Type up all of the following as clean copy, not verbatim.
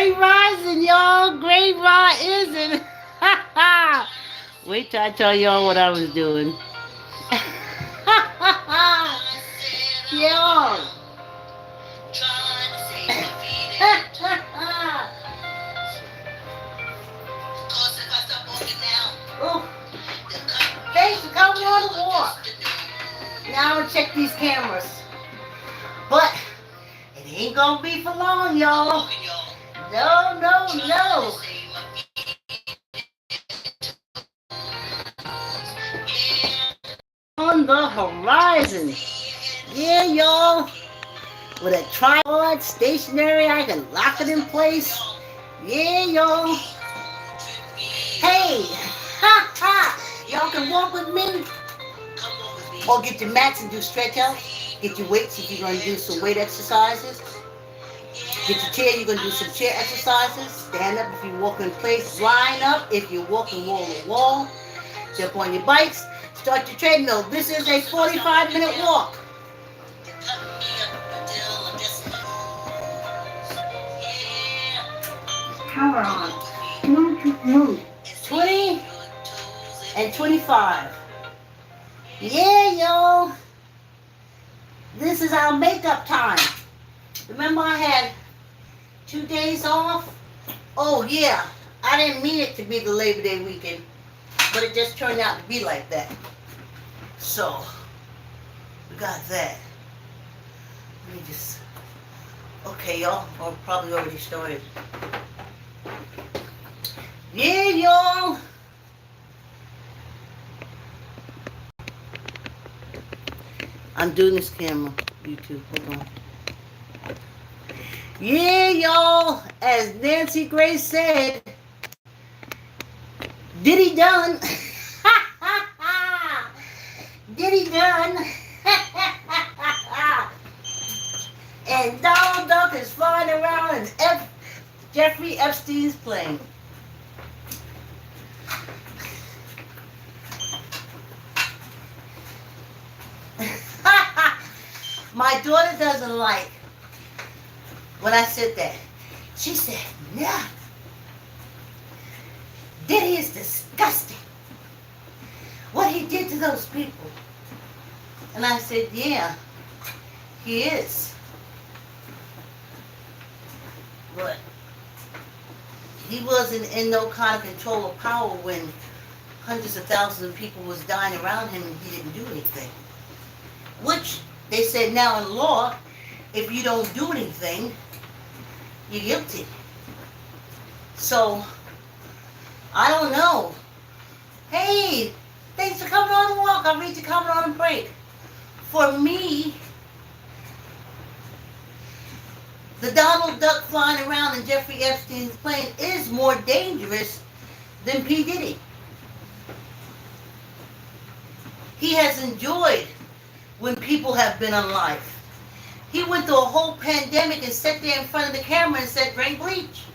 Great rising, y'all. Great rising. Wait till I tell y'all what I was doing. Yo. Oh, thanks for coming on the walk. Now I'm gonna check these cameras. But it ain't gonna be for long, y'all. No, no, no. On the horizon. Yeah, y'all. With a tripod, stationary, I can lock it in place. Yeah, y'all. Hey, ha ha. Y'all can walk with me. Or get your mats and do stretch outs. Get your weights if you're going to do some weight exercises. Get your chair, you're going to do some chair exercises. Stand up if you walk in place. Line up if you're walking wall to wall. Jump on your bikes. Start your treadmill. This is a 45-minute walk. Power on. 20 and 25. Yeah, y'all. This is our makeup time. Remember I had 2 days off? Oh, yeah. I didn't mean it to be the Labor Day weekend, but it just turned out to be like that. So, we got that. Let me just... Okay, y'all. Or probably already started. Yeah, y'all. I'm doing this camera. YouTube. Hold on. Yeah, y'all. As Nancy Grace said, Diddy done. Diddy done. And Donald Duck is flying around in Jeffrey Epstein's plane. My daughter doesn't like when I said that. She said, "Nah, Diddy is disgusting. What he did to those people." And I said, "Yeah, he is. But he wasn't in no kind of control of power when hundreds of thousands of people was dying around him and he didn't do anything." Which they said now in law, if you don't do anything, you're guilty. So, I don't know. Hey, thanks for coming on the walk. I'll read your comment on the break. For me, the Donald Duck flying around in Jeffrey Epstein's plane is more dangerous than P. Diddy. He has enjoyed when people have been on life. He went through a whole pandemic and sat there in front of the camera and said, "Drink bleach.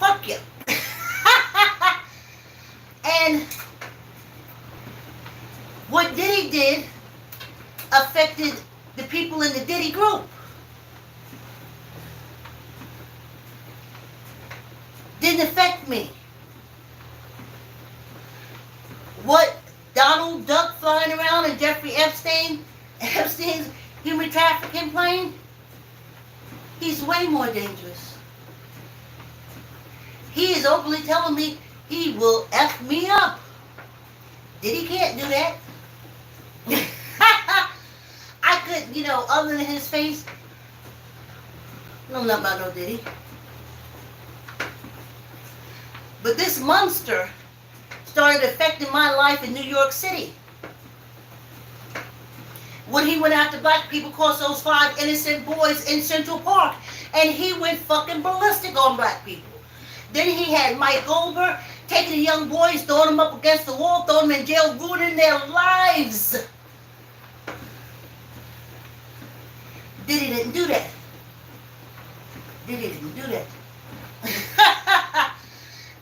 Fuck you." And what Diddy did affected the people in the Diddy group. Didn't affect me. What Donald Duck flying around in Jeffrey Epstein's human trafficking plane, he's way more dangerous. He is openly telling me he will F me up. Diddy can't do that. I couldn't, other than his face, no, nothing about no Diddy. But this monster started affecting my life in New York City. When he went after black people, caused those 5 innocent boys in Central Park, and he went fucking ballistic on black people. Then he had Mike Goldberg taking the young boys, throwing them up against the wall, throwing them in jail, ruining their lives. Diddy didn't do that. Diddy didn't do that.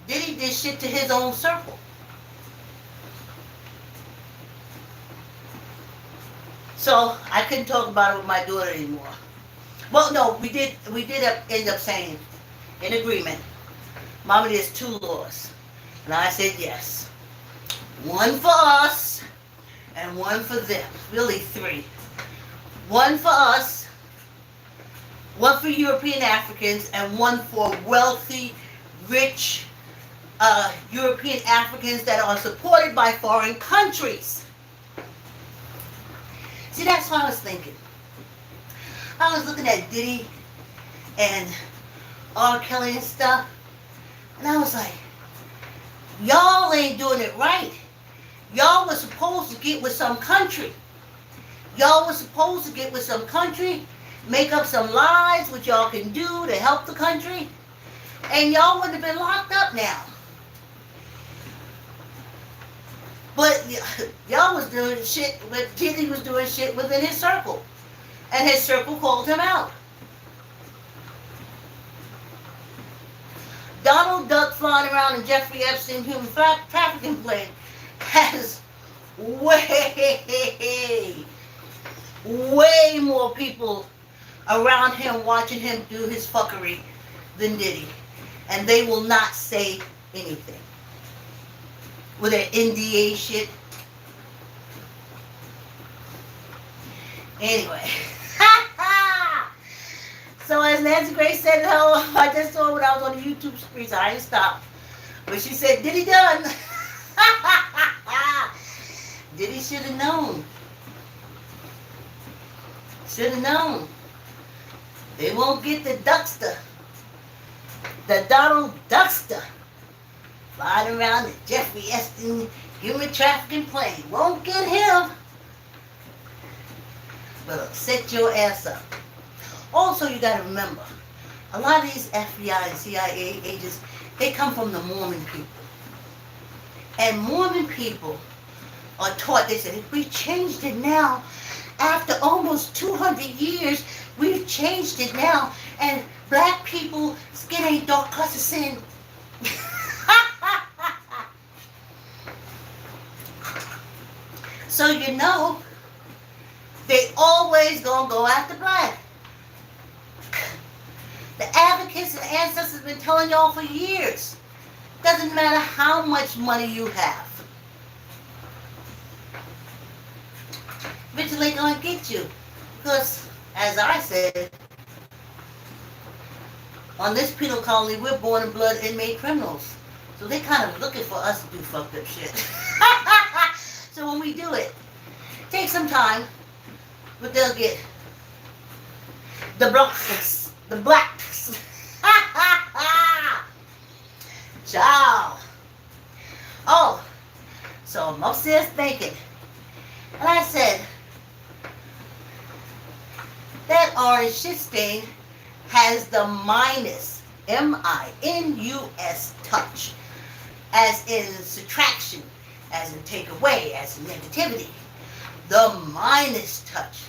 Diddy did shit to his own circle. So I couldn't talk about it with my daughter anymore. Well, no, we did end up saying, in agreement, Mama, there's 2 laws. And I said yes. One for us and one for them. Really 3. One for us, one for European Africans, and one for wealthy, rich European Africans that are supported by foreign countries. See, that's what I was thinking. I was looking at Diddy and R. Kelly and stuff, and I was like, y'all ain't doing it right. Y'all were supposed to get with some country. Y'all were supposed to get with some country, make up some lies, what y'all can do to help the country, and y'all wouldn't have been locked up now. But y'all was doing shit, Diddy was doing shit within his circle. And his circle called him out. Donald Duck flying around in Jeffrey Epstein human trafficking plane has way more people around him watching him do his fuckery than Diddy. And they will not say anything. With their NDA shit. Anyway. So as Nancy Grace said, I just saw when I was on the YouTube screen, so I didn't stop. But she said, Diddy done. Diddy should have known. Should have known. They won't get the Duckster. The Donald Duckster. Flying around the Jeffrey Epstein human trafficking plane. Won't get him. But set your ass up. Also, you got to remember, a lot of these FBI and CIA agents, they come from the Mormon people. And Mormon people are taught, they said, if we changed it now, after almost 200 years, we've changed it now, and black people, skin ain't dark because of sin. So you know, they always gonna go after black. The advocates and ancestors have been telling y'all for years. Doesn't matter how much money you have. Eventually they're gonna get you. Because, as I said, on this penal colony, we're born in blood and made criminals. So they're kind of looking for us to do fucked up shit. So when we do it, take some time, but they'll get the blacks. The blacks. Ciao. Oh, so I'm upstairs thinking. And I said, that orange shit stain has the minus, M-I-N-U-S touch. As in subtraction, as in take away, as in negativity. The minus touch.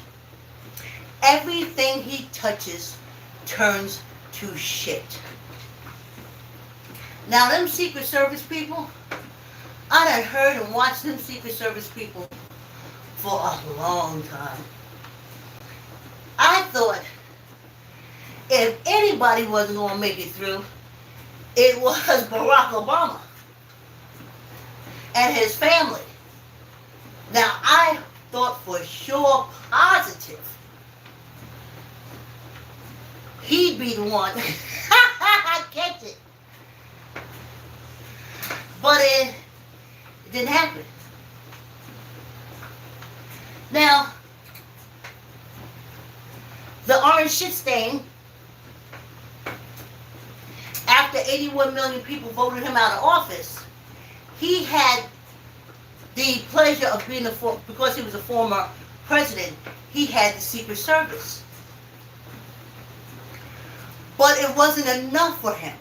Everything he touches turns to shit. Now them Secret Service people, I done heard and watched them Secret Service people for a long time. I thought if anybody wasn't going to make it through, it was Barack Obama and his family. Now I thought for sure positive he'd be the one. I catch it. But it didn't happen. Now, the orange shit stain, after 81 million people voted him out of office, he had the pleasure of being because he was a former president, he had the Secret Service. But it wasn't enough for him.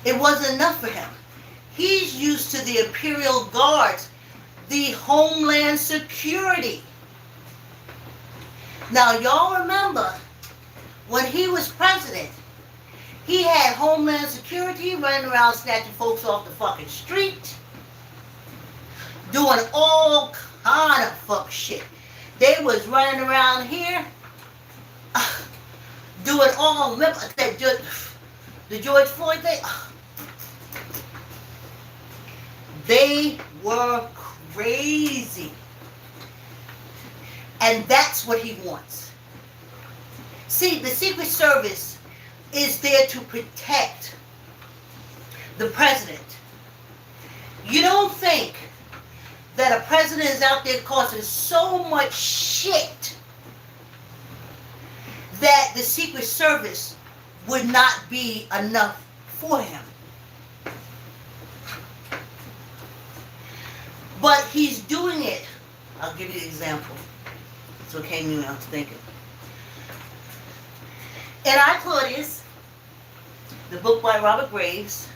It wasn't enough for him. He's used to the Imperial Guards, the Homeland Security. Now, y'all remember, when he was president, he had Homeland Security running around snatching folks off the fucking street, doing all kind of fuck shit. They was running around here, doing all, remember that the George Floyd thing? They were crazy. And that's what he wants. See, the Secret Service is there to protect the president. You don't think that a president is out there causing so much shit that the Secret Service would not be enough for him. But he's doing it. I'll give you an example. So it came to me when I was thinking. In I, Claudius, the book by Robert Graves,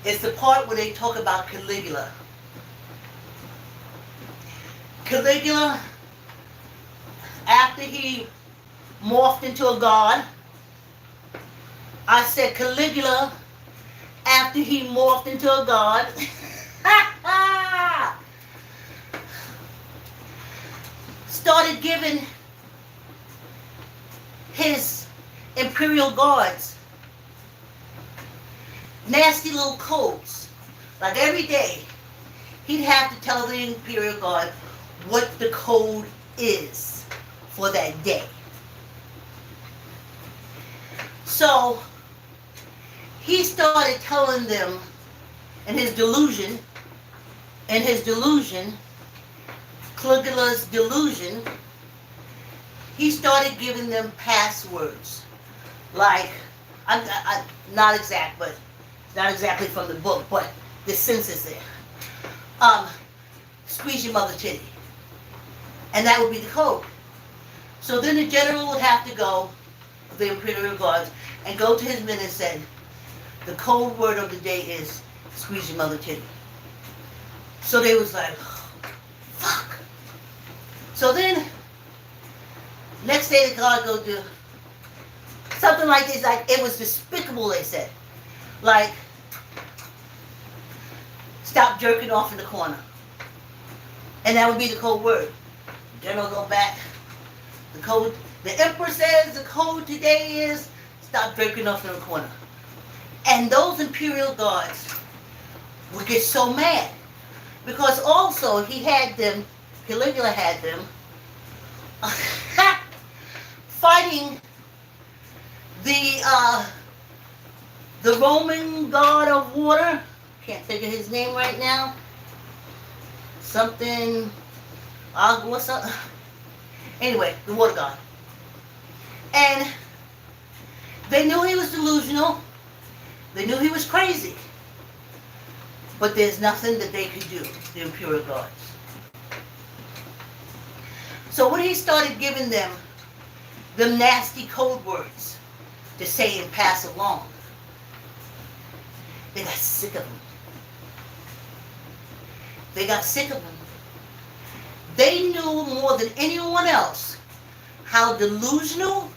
it's the part where they talk about Caligula. Caligula, after he morphed into a god, I said Caligula, after he morphed into a god, started giving his imperial guards nasty little codes. Like every day, he'd have to tell the imperial guard what the code is for that day. So he started telling them in his delusion, Caligula's delusion, he started giving them passwords. Like, I'm not exact, but not exactly from the book, but the sense is there. Squeeze your mother titty. And that would be the code. So then the general would have to go, the Imperial Guards, and go to his men and say, the code word of the day is squeeze your mother titty. So they was like, fuck. So then, next day the guard go do something like this, like it was despicable, they said. Like, stop jerking off in the corner. And that would be the code word. General go back. The code, the emperor says the code today is stop jerking off in the corner. And those imperial guards would get so mad. Because also he had them, Caligula had them, fighting the Roman god of water. Can't think of his name right now. Something, Agua, something. Anyway, the water god. And they knew he was delusional. They knew he was crazy. But there's nothing that they could do, the imperial guards. So when he started giving them the nasty code words to say and pass along, they got sick of him. They got sick of him. They knew more than anyone else how delusional,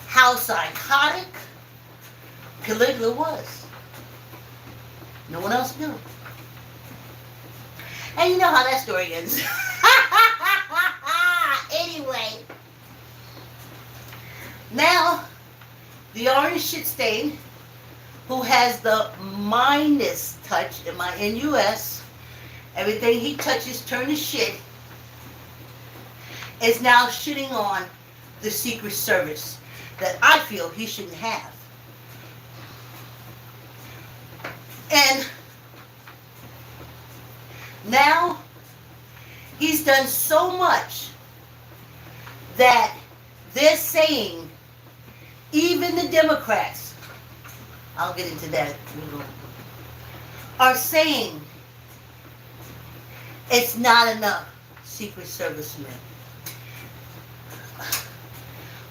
how psychotic Caligula was. No one else knew. And you know how that story ends. Anyway. Now, the orange shit stain, who has the Midas touch, M-I-N-U-S, everything he touches turns to shit, is now shitting on the Secret Service that I feel he shouldn't have. And now he's done so much that they're saying, even the Democrats, I'll get into that, are saying it's not enough Secret Servicemen.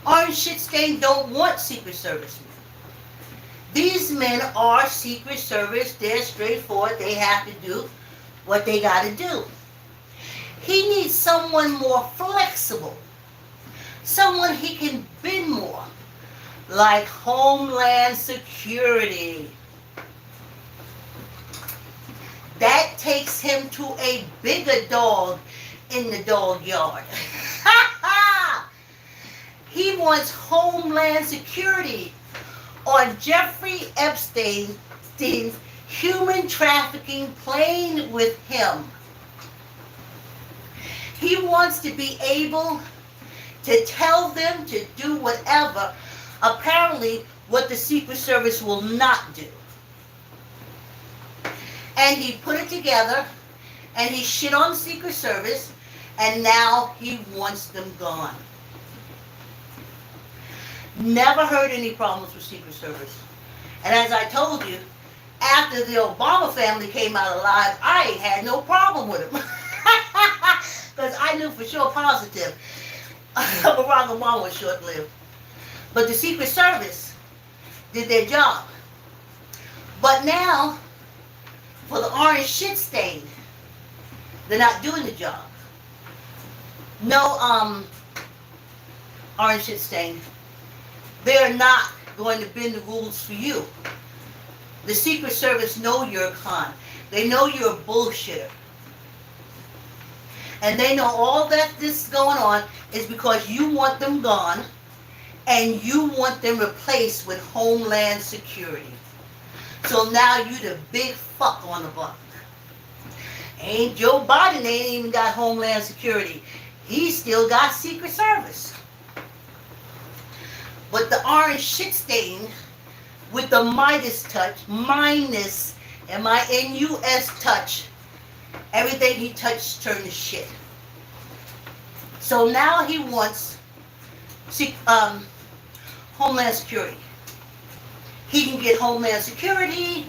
Orange shit stain don't want Secret Servicemen. These men are Secret Service. They're straightforward. They have to do what they got to do. He needs someone more flexible. Someone he can bend more. Like Homeland Security. That takes him to a bigger dog in the dog yard. He wants Homeland Security on Jeffrey Epstein's human trafficking plane with him. He wants to be able to tell them to do whatever, apparently what the Secret Service will not do. And he put it together, and he shit on the Secret Service, and now he wants them gone. Never heard any problems with Secret Service. And as I told you, after the Obama family came out alive, I ain't had no problem with them. Because I knew for sure positive Barack Obama was short-lived. But the Secret Service did their job. But now, for the orange shit stain, they're not doing the job. No, orange shit stain. They're not going to bend the rules for you. The Secret Service know you're a con. They know you're a bullshitter. And they know all that this is going on is because you want them gone and you want them replaced with Homeland Security. So now you the big fuck on the block. Ain't Joe Biden ain't even got Homeland Security. He still got Secret Service. But the orange shit stain with the Midas touch, minus M-I-N-U-S touch, everything he touched turned to shit. So now he wants Homeland Security. He can get Homeland Security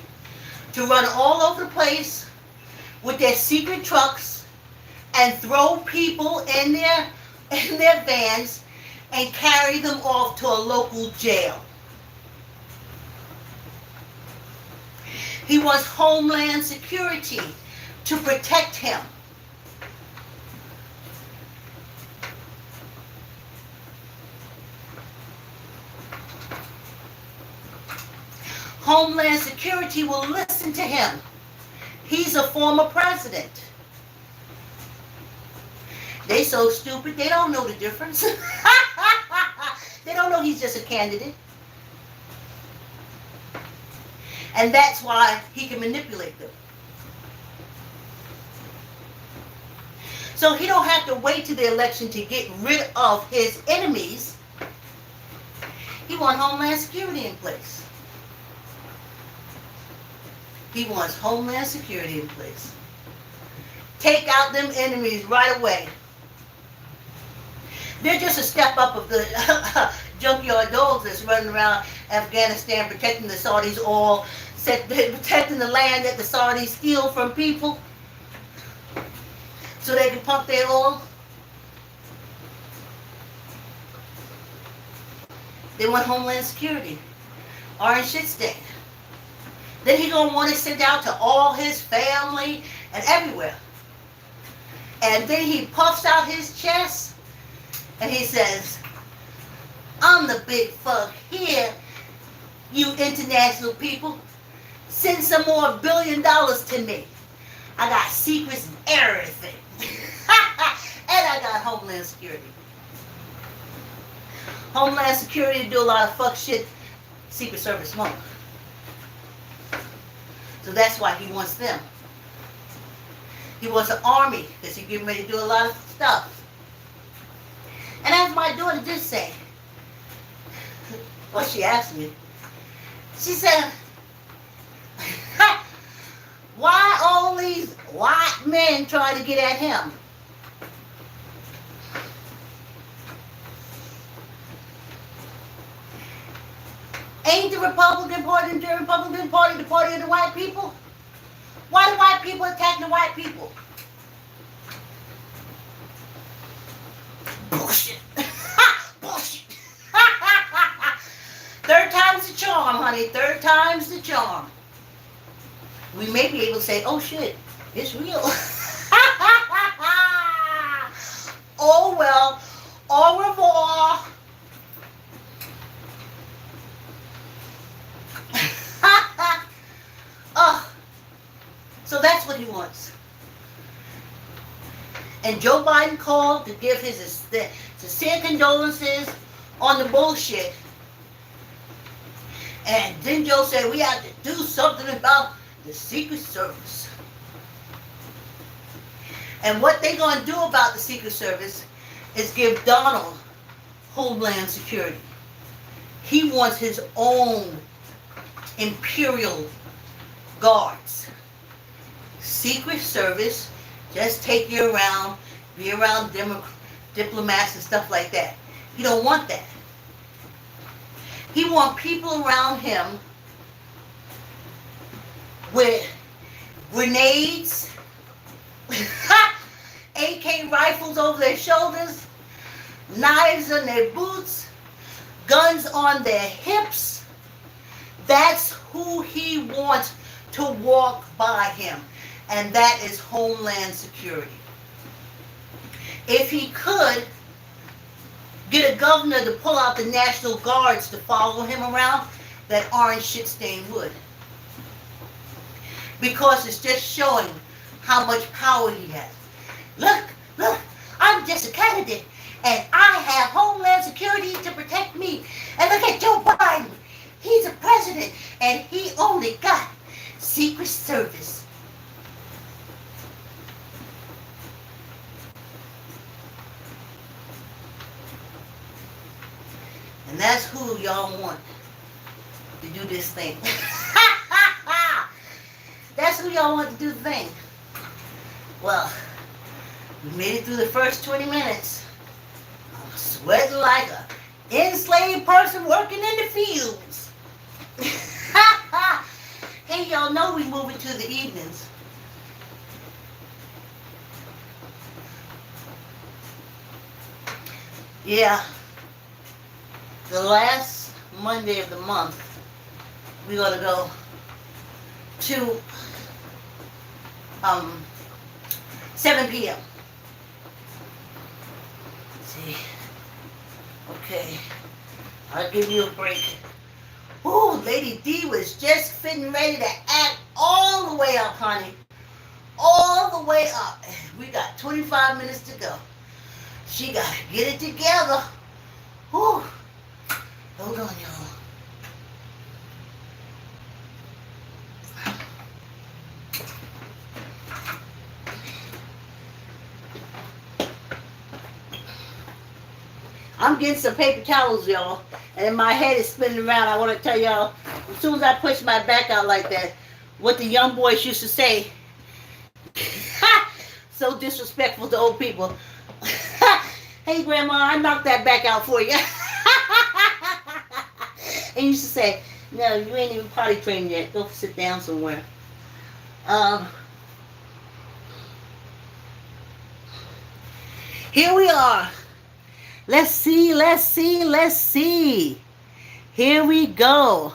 to run all over the place with their secret trucks and throw people in their vans and carry them off to a local jail. He wants Homeland Security to protect him. Homeland Security will listen to him. He's a former president. They so stupid, they don't know the difference. They don't know he's just a candidate. And that's why he can manipulate them. So he don't have to wait to the election to get rid of his enemies. He wants Homeland Security in place. He wants Homeland Security in place. Take out them enemies right away. They're just a step up of the junkyard dogs that's running around Afghanistan protecting the Saudis' oil, protecting the land that the Saudis steal from people so they can pump their oil. They want Homeland Security. Orange shit stain. Then he gonna want to send out to all his family and everywhere. And then he puffs out his chest and he says, I'm the big fuck here, you international people. Send some more $1 billion to me. I got secrets and everything. And I got Homeland Security. Homeland Security do a lot of fuck shit Secret Service won't. So that's why he wants them. He wants an army because he's getting ready to do a lot of stuff. And as my daughter just said, well, she asked me, she said, why all these white men try to get at him? Ain't the Republican Party the party of the white people? Why do white people attack the white people? Bullshit. Bullshit. Third time's the charm, honey. Third time's the charm. We may be able to say, oh shit, it's real. Oh well, au revoir. So that's what he wants. And Joe Biden called to give his sincere condolences on the bullshit. And then Joe said, we have to do something about the Secret Service. And what they're going to do about the Secret Service is give Donald Homeland Security. He wants his own imperial guards. Secret Service, just take you around, be around diplomats and stuff like that. He don't want that. He wants people around him with grenades, AK rifles over their shoulders, knives in their boots, guns on their hips. That's who he wants to walk by him, and that is Homeland Security. If he could get a governor to pull out the National Guards to follow him around, that orange shit stain would. Because it's just showing how much power he has. Look, I'm just a candidate, and I have Homeland Security to protect me. And look at Joe Biden. He's a president, and he only got Secret Service. And that's who y'all want to do this thing. That's who y'all want to do the thing. Well, we made it through the first 20 minutes. I'm sweating like a enslaved person working in the fields. Hey, y'all know we moving to the evenings. Yeah. The last Monday of the month, we're going to go to 7 p.m. Let's see. Okay. I'll give you a break. Ooh, Lady D was just fitting ready to act all the way up, honey. All the way up. We got 25 minutes to go. She got to get it together. Whew. Hold on, y'all. I'm getting some paper towels, y'all, and my head is spinning around. I want to tell y'all, as soon as I push my back out like that, what the young boys used to say. So disrespectful to old people. Hey, Grandma, I knocked that back out for you. And you used to say, no, you ain't even potty trained yet. Go sit down somewhere. Here we are. Let's see. Here we go.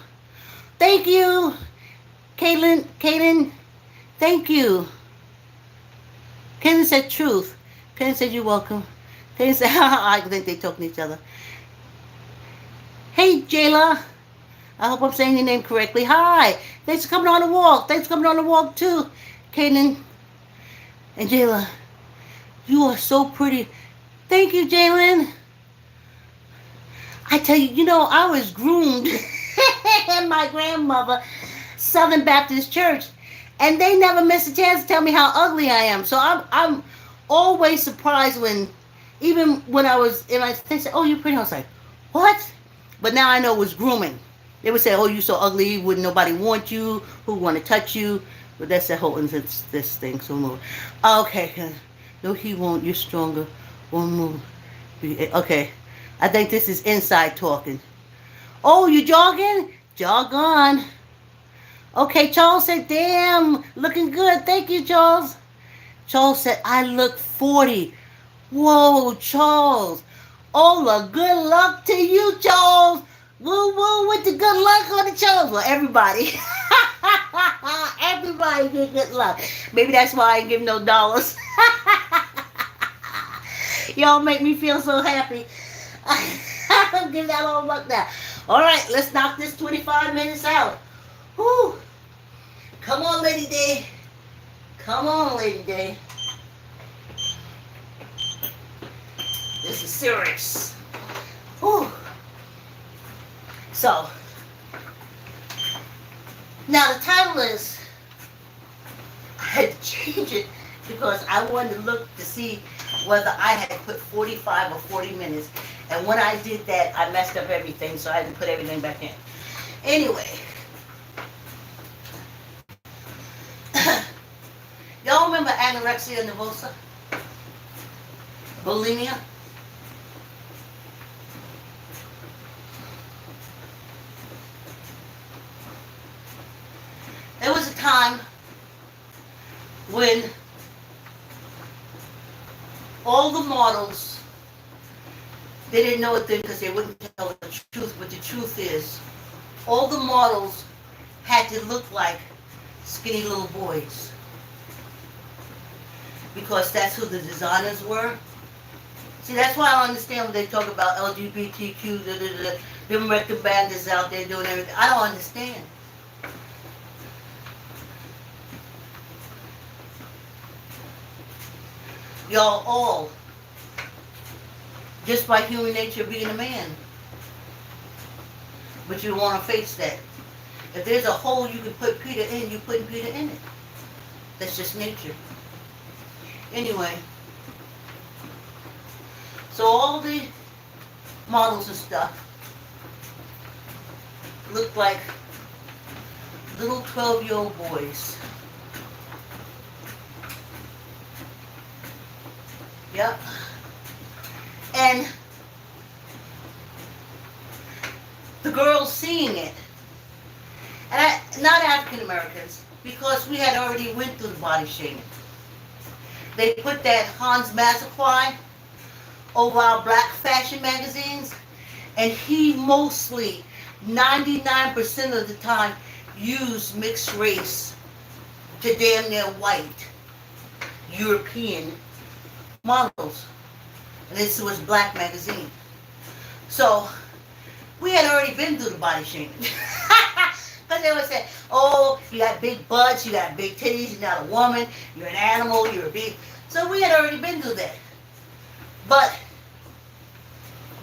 Thank you, Caitlin. Thank you. Caitlin said truth. Caitlin said you're welcome. Caitlin said, I think they talking to each other. Hey, Jayla. I hope I'm saying your name correctly. Hi. Thanks for coming on the walk. Thanks for coming on the walk, too. Caitlin and Jayla. You are so pretty. Thank you, Jalen. I tell you, you know, I was groomed in my grandmother, Southern Baptist Church, and they never missed a chance to tell me how ugly I am. So I'm always surprised when, even when I was, and they said, oh, you're pretty. I was like, what? But now I know it was grooming. They would say, oh, you're so ugly, wouldn't nobody want you, who want to touch you? But that's the whole instance, this thing, so move. Okay, no, he won't, you're stronger, won't move. Okay, I think this is inside talking. Oh, you jogging? Jog on. Okay, Charles said, damn, looking good. Thank you, Charles. Charles said, I look 40. Whoa, Charles. Oh, good luck to you, Charles. Woo woo with the good luck on the Charles. Well, everybody. Everybody get good luck. Maybe that's why I ain't give no dollars. Y'all make me feel so happy. I'll give that all luck now. All right, let's knock this 25 minutes out. Whew. Come on, Lady Day. Come on, Lady Day. This is serious. Whew. So, now the title is, I had to change it because I wanted to look to see whether I had put 45 or 40 minutes. And when I did that, I messed up everything, so I had to put everything back in. Anyway, y'all remember anorexia nervosa? Bulimia? There was a time when all the models, they didn't know it then because they wouldn't tell the truth, but the truth is, all the models had to look like skinny little boys. Because that's who the designers were. See, that's why I don't understand when they talk about LGBTQ, them record bandits out there doing everything. I don't understand. Y'all all, just by human nature being a man. But you don't want to face that. If there's a hole you can put Peter in, you put Peter in it. That's just nature. Anyway, so all the models and stuff look like little 12-year-old boys. Yep. And the girls seeing it, and not African Americans, because we had already went through the body shaming. They put that Hans Massaquoi over our black fashion magazines, and he mostly, 99% of the time, used mixed race to damn near white European models. And this was black magazine. So, we had already been through the body shaming. Because they would say, oh, you got big butts, you got big titties, you're not a woman, you're an animal, you're a big... So we had already been through that. But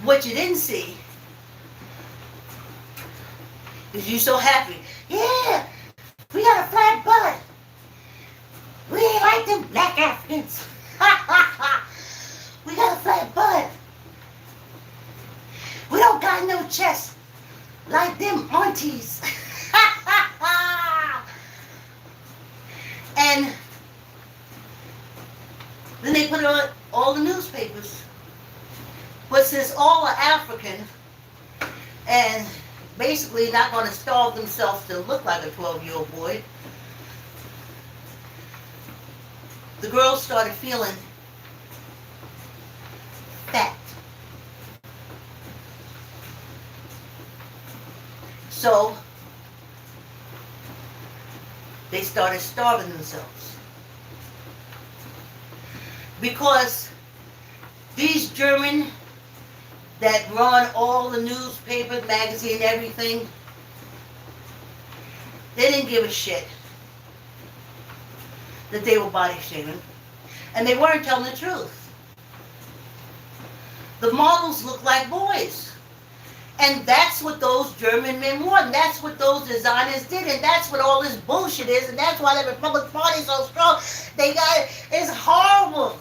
what you didn't see is you so happy. Yeah, we got a flat butt. We ain't like them black Africans. We got a flat butt. We don't got no chest like them aunties. And then they put it on all the newspapers. But since all are African and basically not going to starve themselves to look like a 12-year-old boy, the girls started feeling fat. So they started starving themselves. Because these German that run all the newspaper, magazine, everything, they didn't give a shit that they were body shaming. And they weren't telling the truth. The models looked like boys. And that's what those German men want. And that's what those designers did. And that's what all this bullshit is. And that's why the Republican Party is so strong. They got it. It's horrible.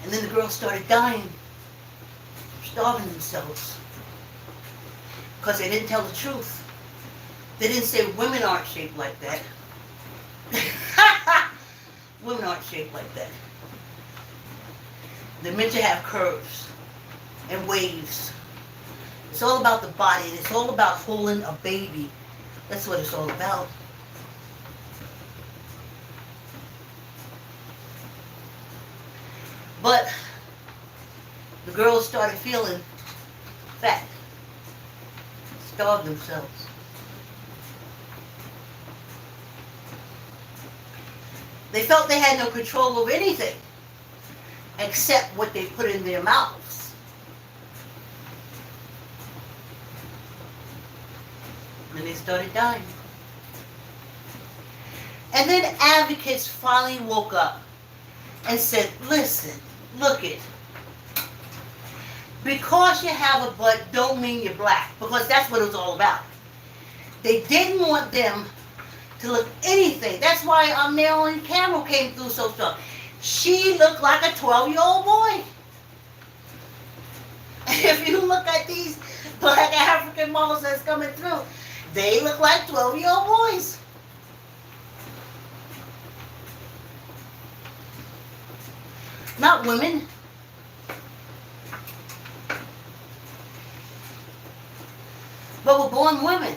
And then the girls started dying, starving themselves. Because they didn't tell the truth. They didn't say women aren't shaped like that. Women aren't shaped like that. They're meant to have curves and waves. It's all about the body. And it's all about holding a baby. That's what it's all about. But the girls started feeling fat. Starved themselves. They felt they had no control over anything except what they put in their mouths. And they started dying. And then advocates finally woke up and said, listen, Look it. Because you have a butt don't mean you're black. Because that's what it was all about. They didn't want them to look anything. That's why Marilyn Campbell came through so strong. She looked like a 12-year-old boy. If you look at these black African models that's coming through, they look like 12-year-old boys. Not women. But we're born women.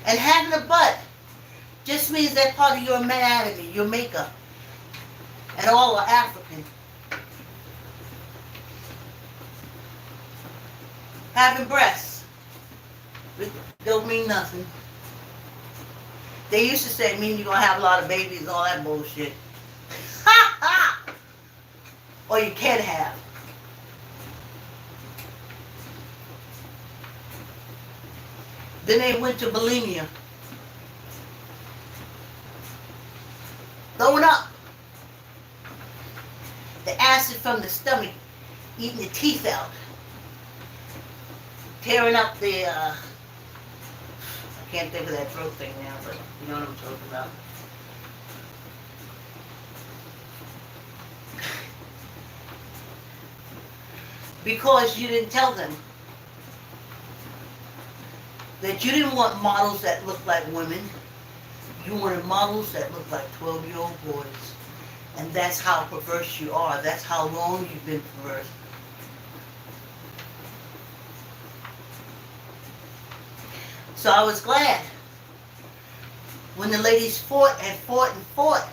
And having a butt just means that's part of your anatomy, your makeup. And all are African. Having breasts don't mean nothing. They used to say it means you're going to have a lot of babies and all that bullshit. Ha ha! Or you can have. Then they went to bulimia. Throwing up. The acid from the stomach eating the teeth out. Tearing up the, I can't think of that throat thing now, but you know what I'm talking about. Because you didn't tell them that you didn't want models that looked like women. You wanted models that looked like 12-year-old boys. And that's how perverse you are. That's how long you've been perverse. So I was glad when the ladies fought and fought and fought.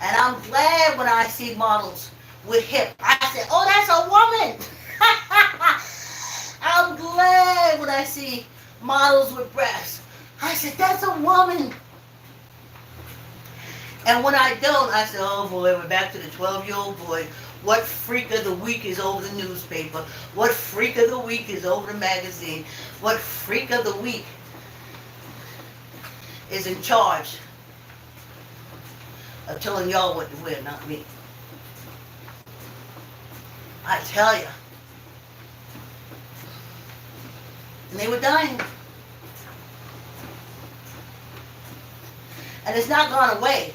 And I'm glad when I see models with hips. I said, oh, that's a woman. I'm glad when I see models with breasts. I said, that's a woman. And when I don't, I said, oh boy, we're back to the 12-year-old boy. What freak of the week is over the newspaper? What freak of the week is over the magazine? What freak of the week is in charge of telling y'all what to wear, not me? I tell you. And they were dying. And it's not gone away.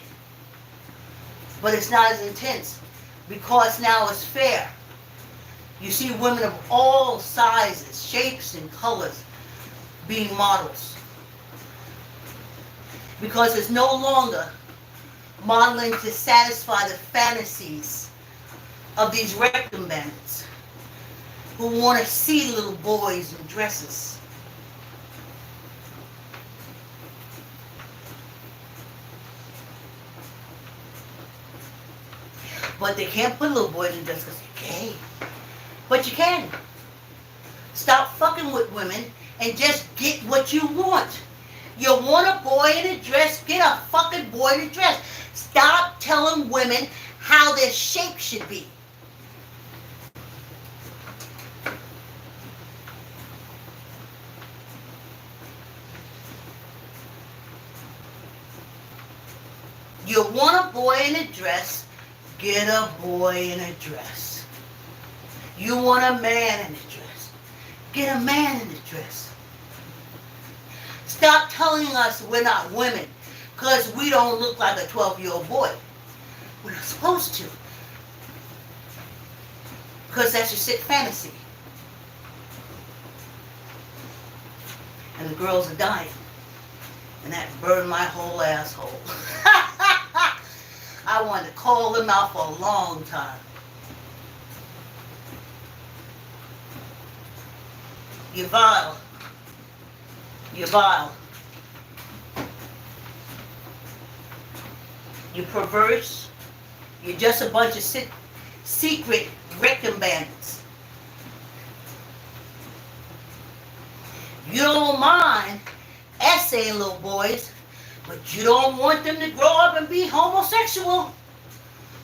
But it's not as intense. Because now it's fair. You see women of all sizes, shapes, and colors being models. Because it's no longer modeling to satisfy the fantasies of these rectum bandits who want to see little boys in dresses. But they can't put little boys in dresses because they're gay. But you can. Stop fucking with women and just get what you want. You want a boy in a dress, get a fucking boy in a dress. Stop telling women how their shape should be. You want a boy in a dress, get a boy in a dress. You want a man in a dress, get a man in a dress. Stop telling us we're not women because we don't look like a 12-year-old boy. We're not supposed to. Because that's your sick fantasy. And the girls are dying. And that burned my whole asshole. I wanted to call them out for a long time. You're vile. You're vile. You're perverse. You're just a bunch of secret rectum bandits. You don't mind essaying little boys, but you don't want them to grow up and be homosexual.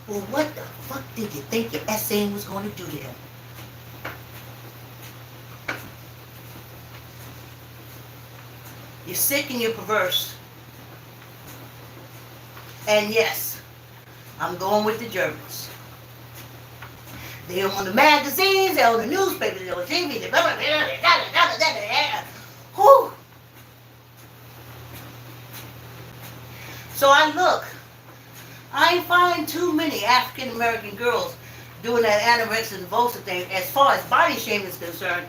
Well, what the fuck did you think your essaying was going to do to them? You're sick and you're perverse. And yes, I'm going with the Germans. They own the magazines, they own the newspapers, they own TV, they blah, blah, blah, blah, blah, blah, blah, blah. Whew. So I look. I ain't find too many African American girls doing that anorexia nervosa thing. As far as body shaming is concerned,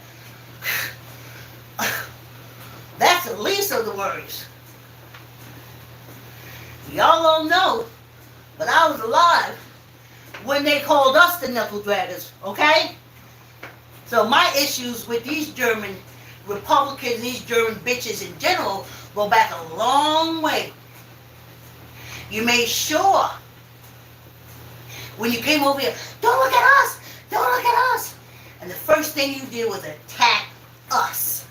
that's the least of the worries. Y'all don't know, but I was alive when they called us the knuckle draggers, okay? So my issues with these German Republicans, these German bitches in general, go back a long way. You made sure when you came over here, don't look at us, don't look at us. And the first thing you did was attack us.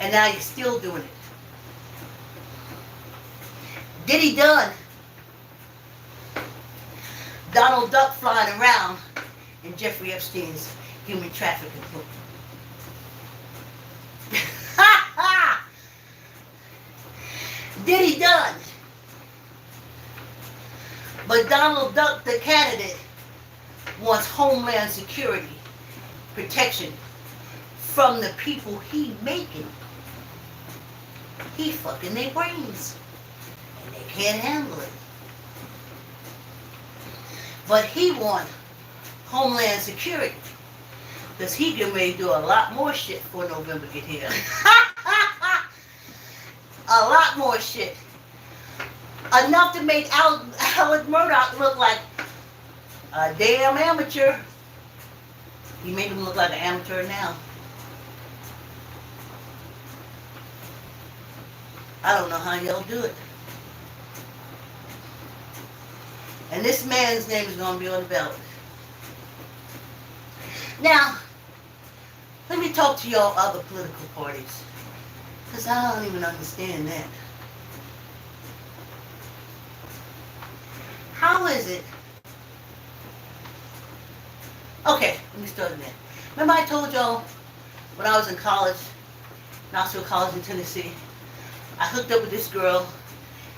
And now you're still doing it. Diddy done. Donald Duck flying around in Jeffrey Epstein's human trafficking book. Diddy done. But Donald Duck, the candidate, wants Homeland Security protection from the people he making. He fucking their brains. And they can't handle it. But he wants Homeland Security. Because he can ready to do a lot more shit before November get here. A lot more shit. Enough to make Alex Murdoch look like a damn amateur. He made him look like an amateur now. I don't know how y'all do it. And this man's name is going to be on the ballot. Now, let me talk to y'all other political parties. Because I don't even understand that. How is it? Okay, let me start again. Remember I told y'all when I was in college, Knoxville College in Tennessee, I hooked up with this girl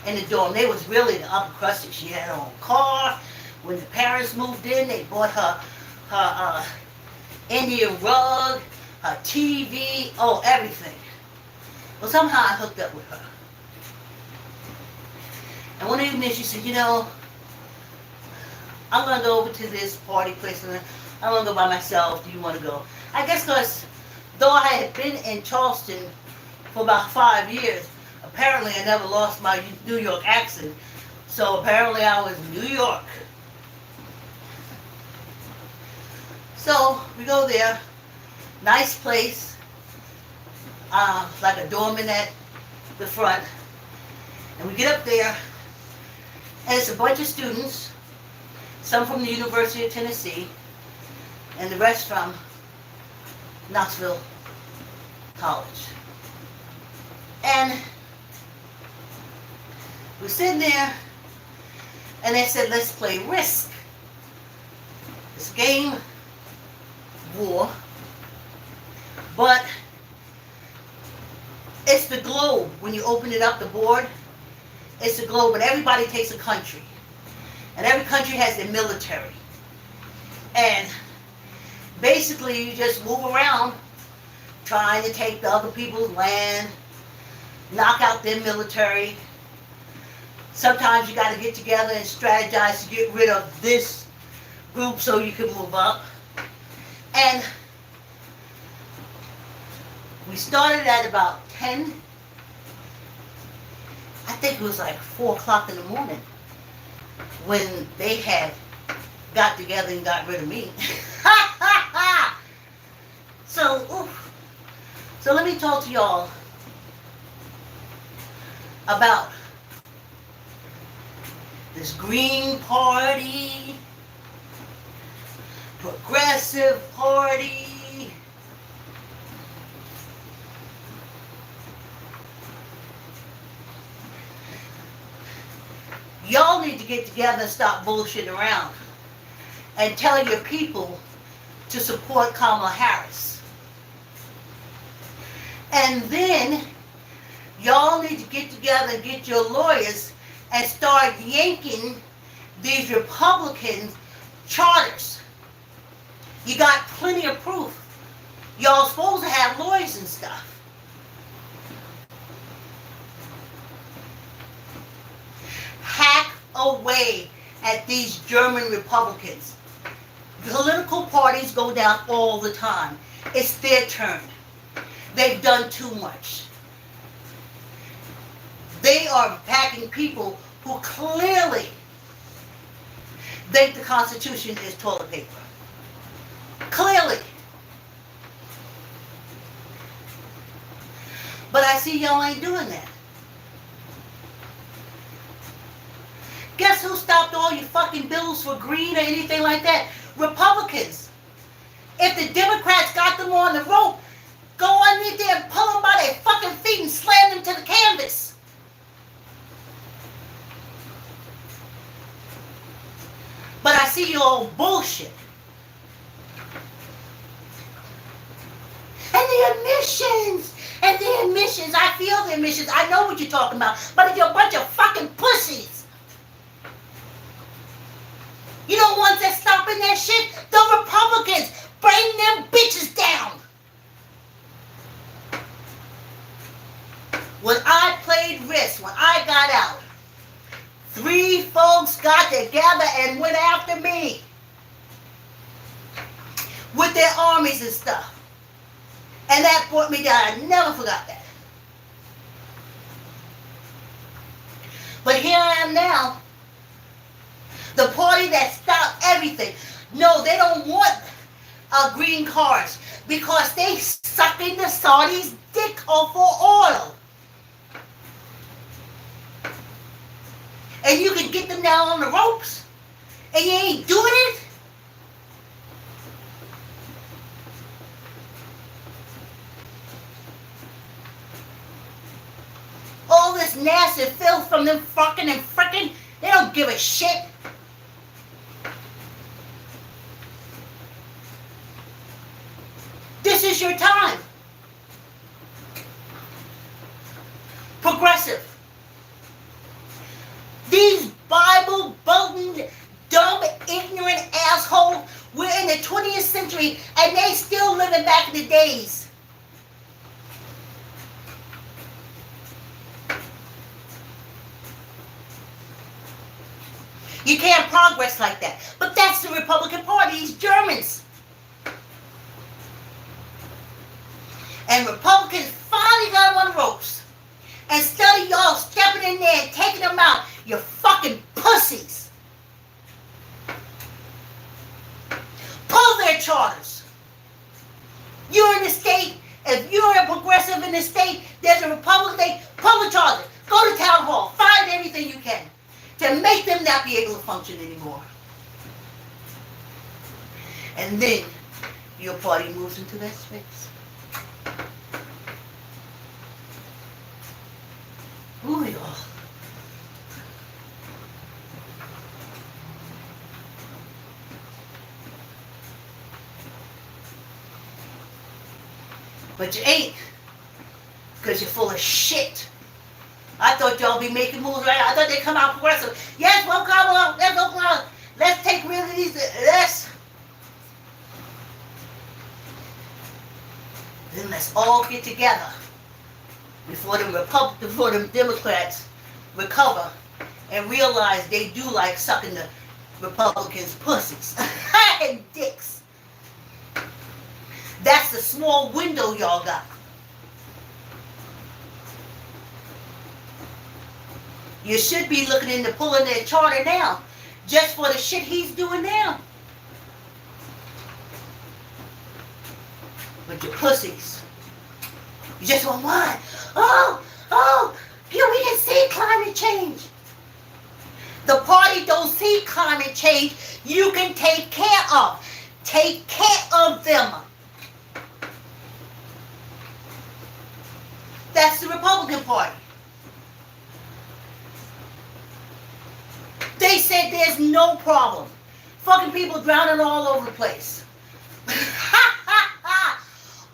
in the dorm. They was really the upper crusty. She had her own car. When the parents moved in, they bought her Indian rug, her TV, everything. Well, somehow I hooked up with her. And one evening she said, you know, I'm going to go over to this party place and I'm going to go by myself. Do you want to go? I guess because though I had been in Charleston for about 5 years, apparently I never lost my New York accent. So apparently I was in New York. So we go there. Nice place. Like a doorman at the front. And we get up there. And it's a bunch of students. Some from the University of Tennessee. And the rest from Knoxville College. And we're sitting there, and they said, let's play Risk. This game, war, but it's the globe. When you open it up, the board, it's the globe, and everybody takes a country. And every country has their military. And basically, you just move around trying to take the other people's land, knock out their military. Sometimes you got to get together and strategize to get rid of this group so you can move up. And we started at about 10. I think it was like 4 o'clock in the morning when they had got together and got rid of me. So let me talk to y'all about this Green Party, Progressive Party. Y'all need to get together and stop bullshitting around and tell your people to support Kamala Harris. And then Y'all need to get together and get your lawyers and start yanking these Republican charters. You got plenty of proof. Y'all supposed to have lawyers and stuff. Hack away at these German Republicans. Political parties go down all the time. It's their turn. They've done too much. They are backing people who clearly think the Constitution is toilet paper. Clearly. But I see y'all ain't doing that. Guess who stopped all your fucking bills for green or anything like that? Republicans. If the Democrats got them on the rope, go on in there and pull them by their fucking feet and slam them to the canvas. But I see you all bullshit. And the emissions! And the emissions! I feel the emissions. I know what you're talking about. But you're a bunch of fucking pussies. You know ones that stopping that shit? The Republicans. Bring them bitches down. When I played Risk, when I got out, 3 folks got together and went after me with their armies and stuff. And that brought me down. I never forgot that. But here I am now. The party that stopped everything. No, they don't want green cars because they sucking the Saudis' dick off for oil. And you can get them down on the ropes and you ain't doing it? All this nasty filth from them fucking and frickin', they don't give a shit. This is your time. Progressive. These Bible-boating, dumb, ignorant assholes, we're in the 20th century and they still living back in the days. You can't progress like that. But that's the Republican Party, these Germans. And Republicans finally got them on the ropes. Instead of y'all stepping in there and taking them out, you fucking pussies. Pull their charters. You're in the state. If you're a progressive in the state, there's a Republican, they pull the charter. Go to town hall. Find everything you can to make them not be able to function anymore. And then your party moves into that space. Ooh, y'all. But you ain't, because you're full of shit. I thought y'all be making moves right now. I thought they'd come out progressive. Yes, well, come on, let's go on. Let's take rid of these, Then let's all get together before the Democrats recover and realize they do like sucking the Republicans' pussies and dicks. That's the small window y'all got. You should be looking into pulling their charter now, just for the shit he's doing now. But you pussies, you just want one. Oh, here we can see climate change. The party don't see climate change. You can take care of. Take care of them. That's the Republican Party. They said there's no problem. Fucking people drowning all over the place.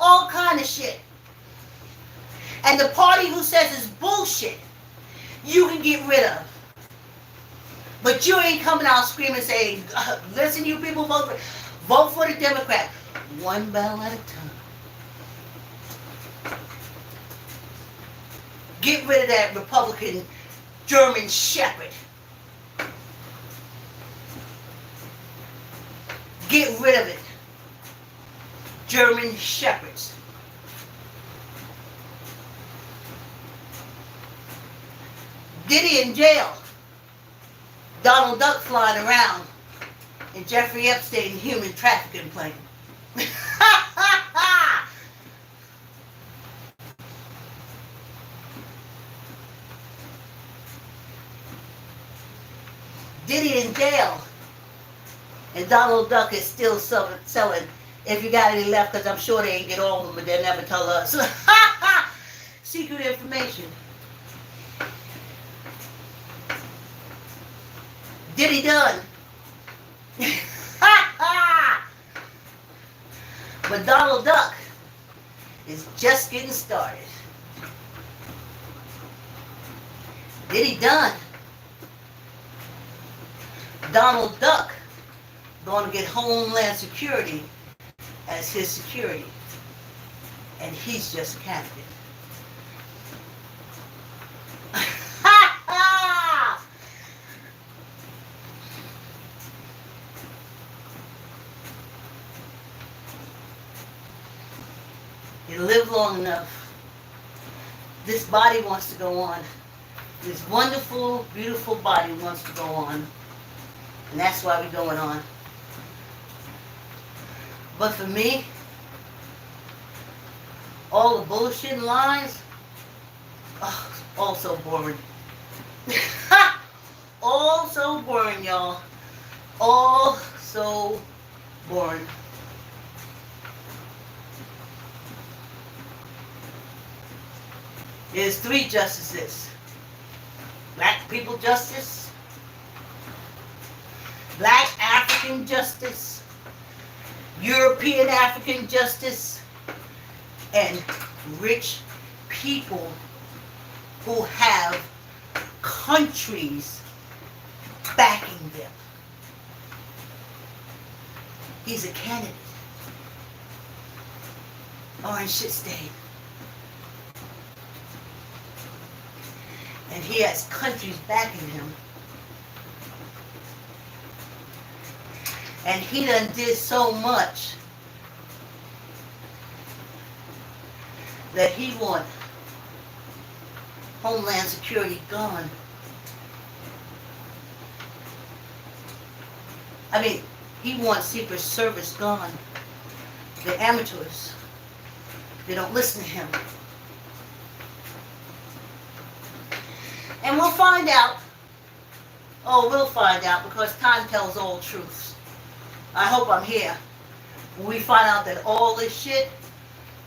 All kind of shit. And the party who says it's bullshit bullshit you can get rid of. But you ain't coming out screaming saying, listen, you people, vote for the Democrat. One battle at a time. Get rid of that Republican German Shepherd. Get rid of it. German Shepherds. Diddy in jail. Donald Duck flying around in Jeffrey Epstein human trafficking plane. Diddy in jail. And Donald Duck is still selling, if you got any left, because I'm sure they ain't get all of them, but they'll never tell us. Secret information. Diddy done. But Donald Duck is just getting started. Diddy done. Donald Duck going to get Homeland Security as his security. And he's just a candidate. You live long enough. This body wants to go on. This wonderful, beautiful body wants to go on. And that's why we're going on. But for me, all the bullshit and lies, all so boring. All so boring, y'all. All so boring. There's 3 justices. Black people justice, Black African justice, European African justice, and rich people who have countries backing them. He's a candidate. Orange shit stain. And he has countries backing him. And he done did so much that he want Homeland Security gone. I mean, he wants Secret Service gone. The amateurs, they don't listen to him. And we'll find out. Oh, we'll find out, because time tells all truths. I hope I'm here when we find out that all this shit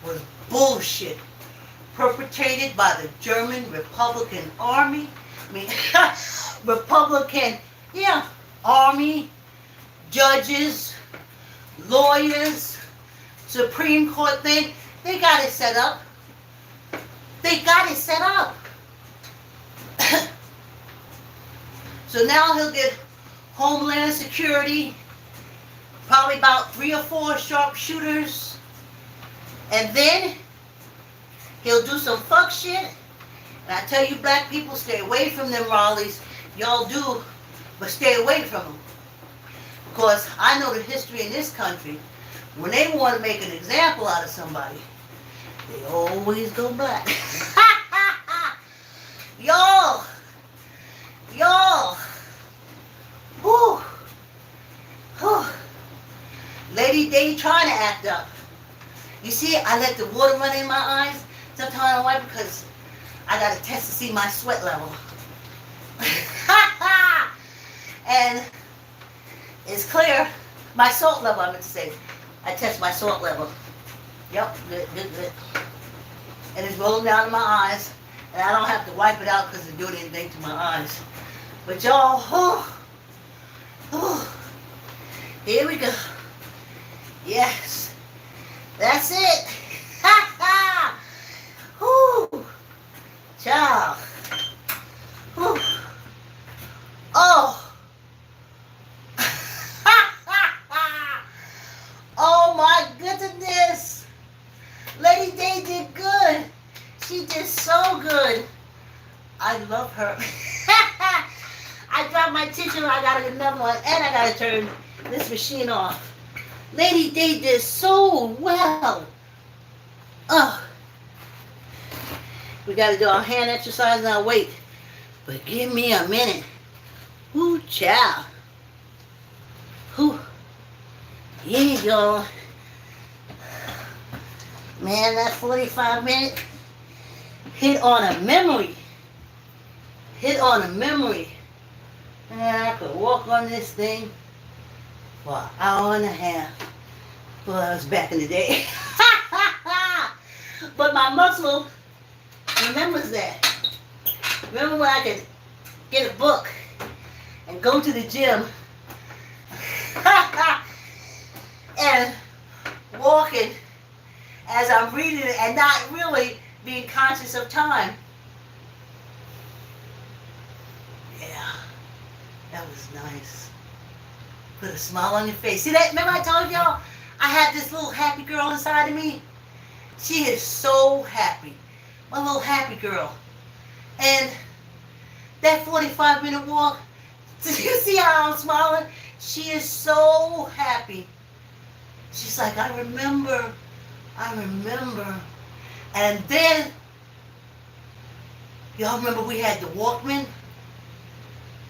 was bullshit perpetrated by the German Republican Army. I mean, Republican, Army, judges, lawyers, Supreme Court thing. They got it set up. They got it set up. So now he'll get Homeland Security, probably about 3 or 4 sharpshooters, and then he'll do some fuck shit. And I tell you, black people, stay away from them rallies. Y'all do, but stay away from them. Because I know the history in this country. When they want to make an example out of somebody, they always go black. Y'all, whew, Lady Day trying to act up. You see, I let the water run in my eyes. Sometimes I don't like, because I got to test to see my sweat level. And it's clear, my salt level, I meant to say. I test my salt level. Yep, good. And it's rolling down in my eyes. And I don't have to wipe it out because it's doing anything to my eyes. But y'all, here we go. Yes, that's it. Child. Whew. Oh. Oh my goodness. Lady Day did good. She did so good. I love her. I dropped my tissue, I got another one, and I gotta turn this machine off. Lady Day did so well. Oh. We gotta do our hand exercise now. Wait. But give me a minute. Ooh, child. Ooh. Here you go. Man, that 45 minute hit on a memory. Hit on a memory. And I could walk on this thing for an hour and a half. Well, that was back in the day. But my muscle remembers that. Remember when I could get a book and go to the gym and walking as I'm reading it and not really being conscious of time. Yeah, that was nice. Put a smile on your face. See that? Remember I told y'all I had this little happy girl inside of me? She is so happy. My little happy girl. And that 45-minute walk, did you see how I'm smiling? She is so happy. She's like, I remember. And then, y'all remember we had the Walkman?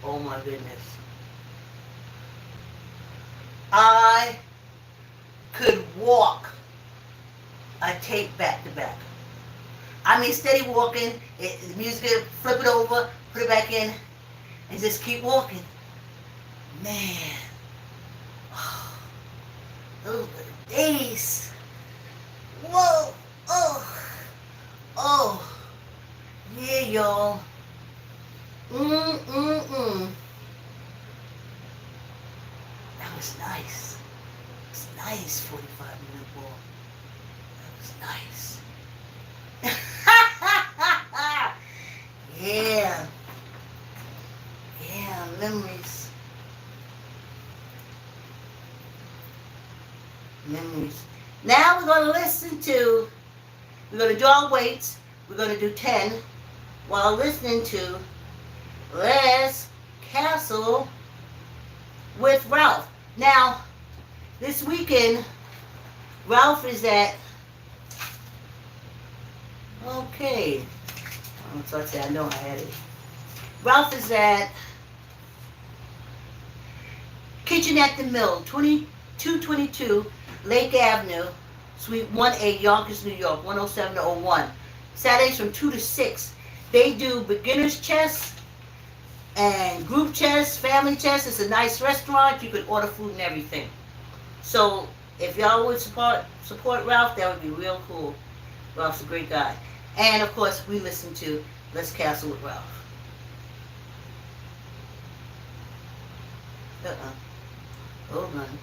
Oh my goodness. I could walk a tape back to back. I mean, steady walking, the music, flip it over, put it back in, and just keep walking. Man. Oh, those were the days. Whoa. Oh. Yeah, y'all. That was nice. It was nice, 45-minute walk. That was nice. Yeah. Yeah, memories. Memories. Now we're going to do our weights. We're going to do 10 while listening to Les Castle with Ralph. Now, this weekend, Ralph is at, okay, so I say I know I had it. Ralph is at Kitchen at the Mill, 2222 Lake Avenue, Suite 1A, Yonkers, New York, 10701. Saturdays from 2 to 6. They do beginner's chess and group chess, family chess. It's a nice restaurant. You could order food and everything. So if y'all would support Ralph, that would be real cool. Ralph's a great guy. And of course, we listen to Les Castle with Ralph. Hold on.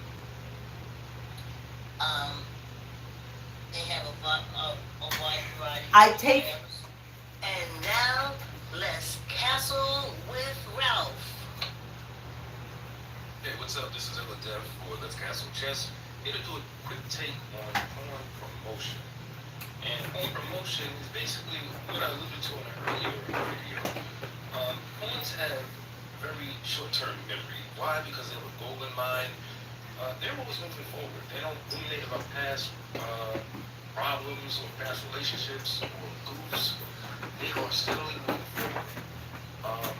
They have a wide variety. I take. And now, Les Castle with Ralph. Hey, what's up? This is Ella Dev for Let's Castle Chess. Here to do a quick take on pawn promotion. And pawn promotion is basically what I alluded to in an earlier video. Pawns have very short-term memory. Why? Because they have a goal in mind. They're always moving forward. They don't ruminate about past problems or past relationships or goofs. They are steadily moving forward.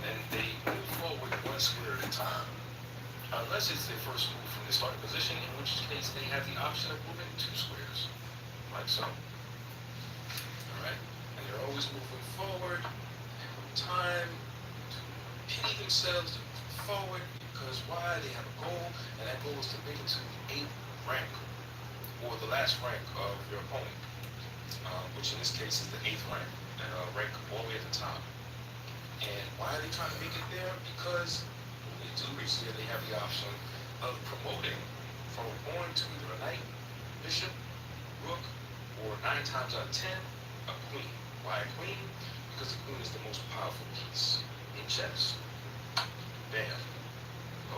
And they move forward one square at a time. Unless it's their first move from the starting position, in which case they have the option of moving 2 squares. Like so. Alright? And they're always moving forward. They have time to pity themselves to move forward. Because why? They have a goal, and that goal is to make it to the 8th rank, or the last rank of your opponent, which in this case is the 8th rank, rank all the way at the top. And why are they trying to make it there? Because when they do reach there, they have the option of promoting from a pawn to either a knight, bishop, rook, or 9 times out of 10, a queen. Why a queen? Because the queen is the most powerful piece in chess. Bam.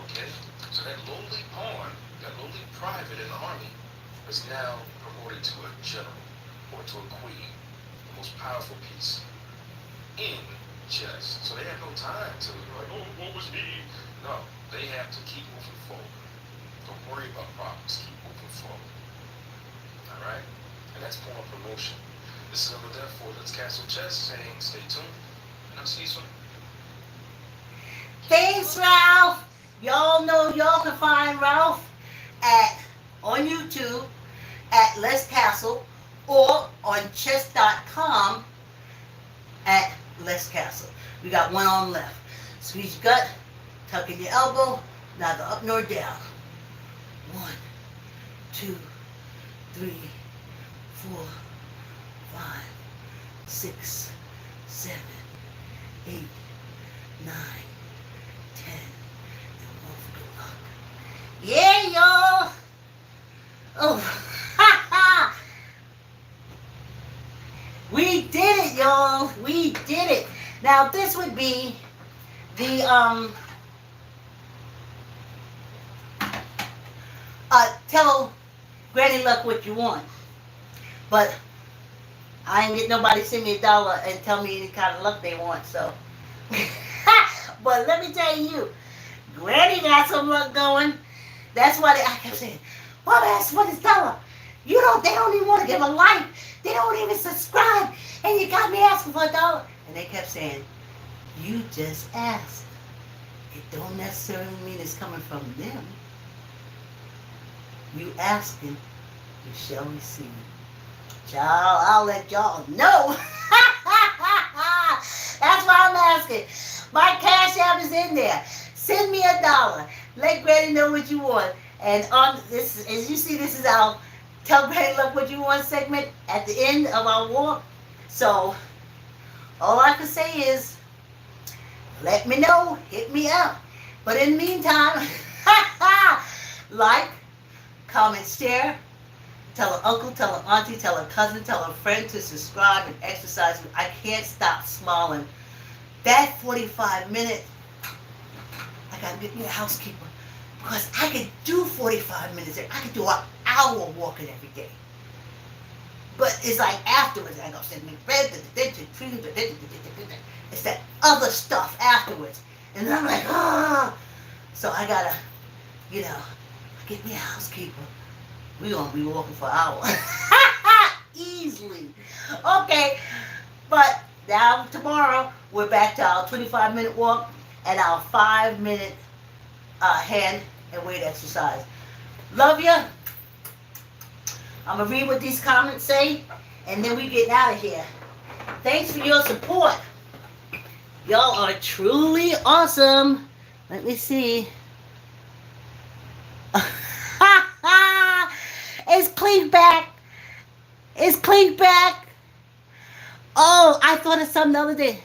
Okay? So that lowly pawn, that lowly private in the army, is now promoted to a general or to a queen, the most powerful piece in chess. So they have no time to like, oh, what was me? No, they have to keep moving forward. Don't worry about problems. Keep moving forward. All right? And that's pawn promotion. This is Silver Death for Let's Castle Chess saying stay tuned. And I'll see you soon. Thanks, Ralph. Y'all know y'all can find Ralph on YouTube at Les Castle or on chess.com at Les Castle. We got one arm left. Squeeze your gut, tuck in your elbow, neither up nor down. 1, 2, 3, 4, 5, 6, 7, 8, 9, 10, and 1 for good luck. Yeah, y'all! Oh, ha ha! We did it, y'all! We did it! Now, this would be the, tell Granny Luck what you want. But I ain't get nobody send me $1 and tell me any kind of luck they want, so. But let me tell you, Granny got some luck going. That's why I kept saying, Mom asked for this $1. They don't even want to give a like. They don't even subscribe. And you got me asking for $1. And they kept saying, you just asked. It don't necessarily mean it's coming from them. You asking, you shall receive. Child, I'll let y'all know. That's why I'm asking. My Cash App is in there. Send me $1. Let Granny know what you want. And on this, as you see, this is our Tell Granny Luck What You Want segment at the end of our walk. So, all I can say is, let me know. Hit me up. But in the meantime, like, comment, share. Tell an uncle, tell an auntie, tell a cousin, tell a friend to subscribe and exercise. I can't stop smiling. That 45-minute, I got to get me a housekeeper. Because I could do 45 minutes. I could do an hour walking every day. But it's like afterwards, I go sit in bed. It's that other stuff afterwards. And I'm like, ah. So I got to, get me a housekeeper. We're going to be walking for hours. Easily. Okay. But now tomorrow, we're back to our 25-minute walk and our 5-minute hand and weight exercise. Love ya. I'm going to read what these comments say, and then we get out of here. Thanks for your support. Y'all are truly awesome. Let me see. It's Clink back. It's Clink back. Oh, I thought of something the other day.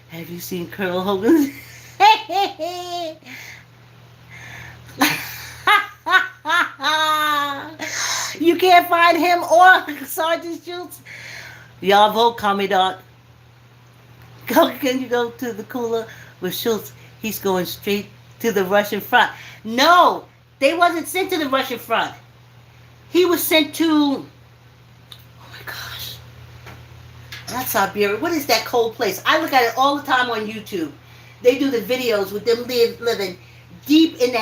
Have you seen Colonel Hogan? You can't find him or Sergeant Schultz. Y'all vote, Commandant. Can you go to the cooler with Schultz? He's going straight to the Russian front. No, they wasn't sent to the Russian front. He was sent to, oh my gosh, not Siberia. What is that cold place? I look at it all the time on YouTube. They do the videos with them living deep in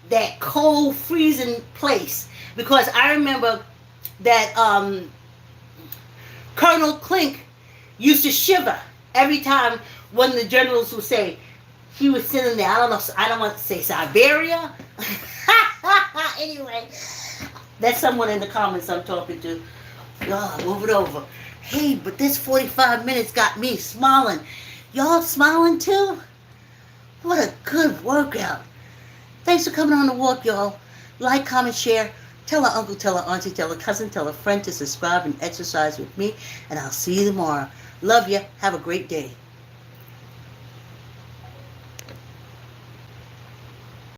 that cold, freezing place. Because I remember that Colonel Klink used to shiver every time one of the generals would say he was sitting there. I don't want to say Siberia. Anyway, that's someone in the comments I'm talking to. Y'all, move it over. Hey, but this 45 minutes got me smiling. Y'all smiling too? What a good workout. Thanks for coming on the walk, y'all. Like, comment, share. Tell an uncle, tell an auntie, tell a cousin, tell a friend to subscribe and exercise with me. And I'll see you tomorrow. Love you. Have a great day.